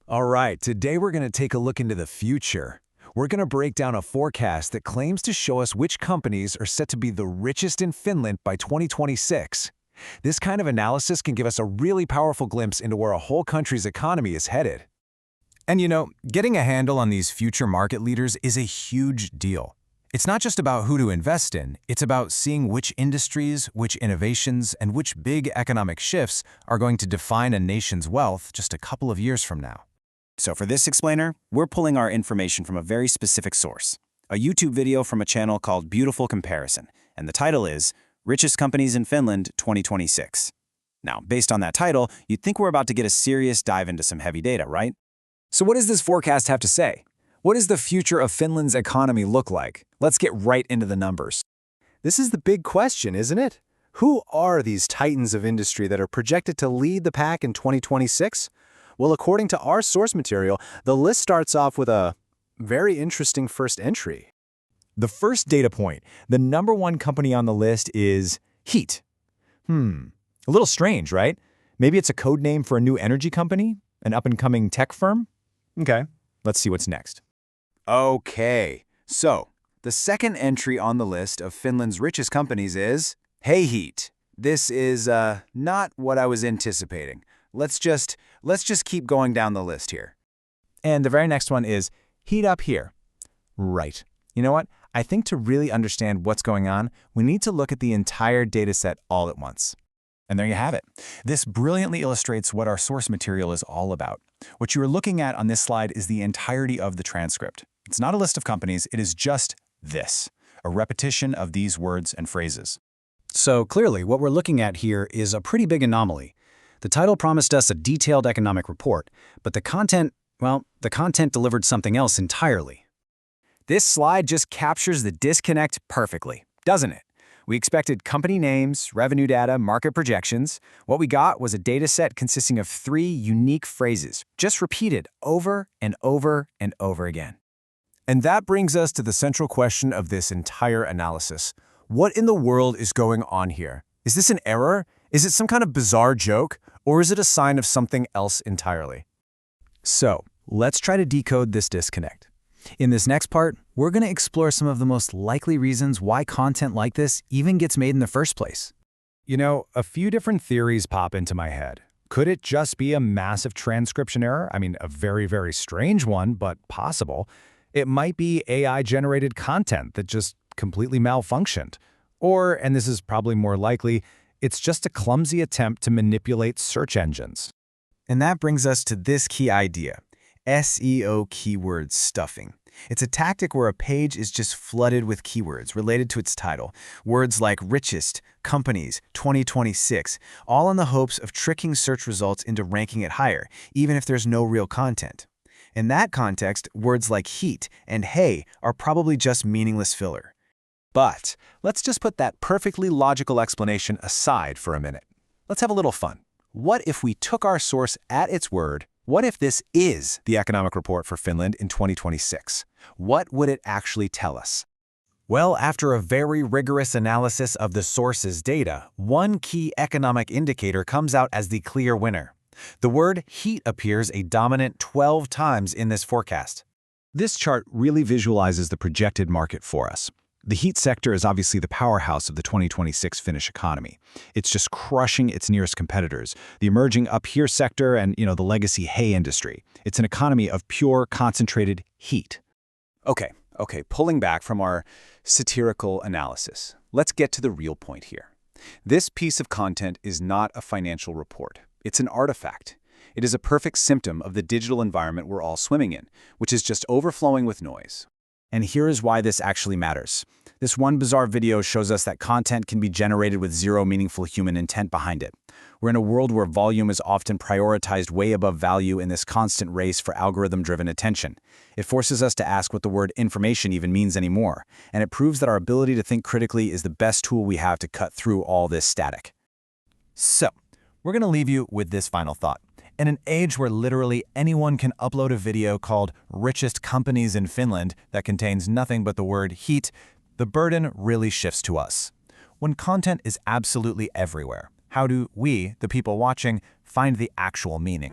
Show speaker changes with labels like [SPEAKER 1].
[SPEAKER 1] All right, today we're going to take a look into the future. We're going to break down a forecast that claims to show us which companies are set to be the richest in Finland by 2026. This kind of analysis can give us a really powerful glimpse into where a whole country's economy is headed. And getting a handle on these future market leaders is a huge deal. It's not just about who to invest in, it's about seeing which industries, which innovations, and which big economic shifts are going to define a nation's wealth just a couple of years from now.
[SPEAKER 2] So for this explainer, we're pulling our information from a very specific source, a YouTube video from a channel called Beautiful Comparison, and the title is Richest Companies in Finland 2026. Now, based on that title, you'd think we're about to get a serious dive into some heavy data, right?
[SPEAKER 1] So what does this forecast have to say? What does the future of Finland's economy look like? Let's get right into the numbers.
[SPEAKER 3] This is the big question, isn't it? Who are these titans of industry that are projected to lead the pack in 2026? Well, according to our source material, the list starts off with a very interesting first entry.
[SPEAKER 1] The first data point, the number one company on the list is Heat. A little strange, right? Maybe it's a code name for a new energy company? An up-and-coming tech firm? Okay, let's see what's next.
[SPEAKER 2] Okay, so the second entry on the list of Finland's richest companies is Hey Heat. This is not what I was anticipating. Let's just keep going down the list here.
[SPEAKER 1] And the very next one is Heat Up Here. Right. You know what? I think to really understand what's going on, we need to look at the entire data set all at once. And there you have it. This brilliantly illustrates what our source material is all about. What you are looking at on this slide is the entirety of the transcript. It's not a list of companies, it is just this, a repetition of these words and phrases.
[SPEAKER 4] So clearly, what we're looking at here is a pretty big anomaly. The title promised us a detailed economic report, but the content delivered something else entirely.
[SPEAKER 1] This slide just captures the disconnect perfectly, doesn't it? We expected company names, revenue data, market projections. What we got was a data set consisting of 3 unique phrases, just repeated over and over and over again. And that brings us to the central question of this entire analysis. What in the world is going on here? Is this an error? Is it some kind of bizarre joke? Or is it a sign of something else entirely? So, let's try to decode this disconnect. In this next part, we're going to explore some of the most likely reasons why content like this even gets made in the first place.
[SPEAKER 3] A few different theories pop into my head. Could it just be a massive transcription error? I mean, a very, very strange one, but possible. It might be AI-generated content that just completely malfunctioned. Or, and this is probably more likely, it's just a clumsy attempt to manipulate search engines.
[SPEAKER 1] And that brings us to this key idea, SEO keyword stuffing. It's a tactic where a page is just flooded with keywords related to its title, words like richest, companies, 2026, all in the hopes of tricking search results into ranking it higher, even if there's no real content. In that context, words like heat and hey are probably just meaningless filler. But let's just put that perfectly logical explanation aside for a minute. Let's have a little fun. What if we took our source at its word? What if this is the economic report for Finland in 2026? What would it actually tell us? Well, after a very rigorous analysis of the source's data, one key economic indicator comes out as the clear winner. The word heat appears a dominant 12 times in this forecast.
[SPEAKER 3] This chart really visualizes the projected market for us. The heat sector is obviously the powerhouse of the 2026 Finnish economy. It's just crushing its nearest competitors, the emerging up here sector and, the legacy hay industry. It's an economy of pure, concentrated heat.
[SPEAKER 2] Okay, pulling back from our satirical analysis, let's get to the real point here. This piece of content is not a financial report. It's an artifact. It is a perfect symptom of the digital environment we're all swimming in, which is just overflowing with noise.
[SPEAKER 1] And here is why this actually matters. This one bizarre video shows us that content can be generated with zero meaningful human intent behind it. We're in a world where volume is often prioritized way above value in this constant race for algorithm-driven attention. It forces us to ask what the word information even means anymore, and it proves that our ability to think critically is the best tool we have to cut through all this static. So, we're going to leave you with this final thought. In an age where literally anyone can upload a video called Richest Companies in Finland that contains nothing but the word heat, the burden really shifts to us. When content is absolutely everywhere, how do we, the people watching, find the actual meaning?